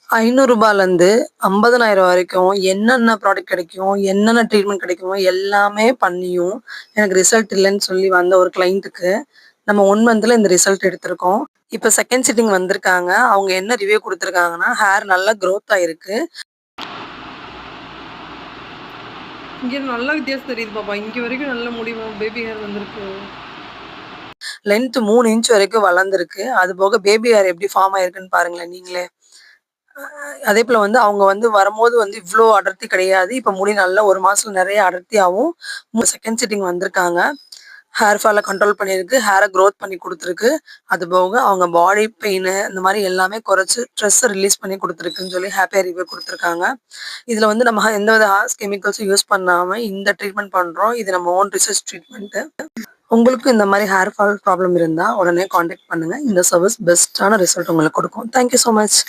ரூ. 500லேருந்து 50,000 வரைக்கும் என்னென்ன ப்ராடக்ட் கிடைக்கும், என்னென்ன ட்ரீட்மெண்ட் கிடைக்குமோ எல்லாமே பண்ணியும், எனக்கு ரிசல்ட் இல்லன்னு சொல்லி வந்த ஒரு கிளையண்ட்டுக்கு, நம்ம 1 மந்த்ல இந்த ரிசல்ட் எடுத்திருக்கோம். இப்ப செகண்ட் சிட்டிங் வந்திருக்காங்க. அவங்க என்ன ரிவ்யூ குடுத்துருக்காங்கன்னா, ஹேர் நல்லா குரோத் ஆயிருக்கு. இங்க நல்லா வித்தியாசம் தெரியுது பாப்பா. இங்க வரைக்கும் நல்ல முடி பேபி ஹேர் வந்திருக்கு. லென்த் 3 இன்ச் வரைக்கும் வளர்ந்திருக்கு. அதுபோக பேபி ஹேர் எப்படி ஃபார்ம் ஆயிருக்குன்னு பாருங்களேன் நீங்களே. அதேபோல வந்து அவங்க வந்து வரும்போது வந்து இவ்ளோ அடர்த்தி கிடையாது. இப்ப முடி நல்லா 1 மாசத்துல நெறைய அடர்த்தியாவும், செகண்ட் சிட்டிங் வந்திருக்காங்க. ஹேர் ஃபால கண்ட்ரோல் பண்ணியிருக்கு. ஹேர குரோத் பண்ணி குடுத்துருக்கு. அதுபோக அவங்க பாடி பெயினு இந்த மாரி எல்லாமே குறைச்சு ஸ்ட்ரெஸ்ஸ ரிலீஸ் பண்ணி குடுத்துருக்குன்னு சொல்லி ஹேப்பியா ரிவ்யூ குடுத்துருக்காங்க. இதுல வந்து நம்ம எந்தவித ஹார்ஷ் கெமிக்கல்ஸும் யூஸ் பண்ணாம இந்த ட்ரீட்மெண்ட் பண்றோம். இது நம்ம ஓன் ரிசர்ச் ட்ரீட்மெண்ட்டு. உங்களுக்கும் இந்த மாரி ஹேர் ஃபால் ப்ராப்ளம் இருந்தா உடனே கான்டாக்ட் பண்ணுங்க. இந்த சர்விஸ் பெஸ்ட்டான ரிசல்ட் உங்களுக்கு குடுக்கும். Thank you so much.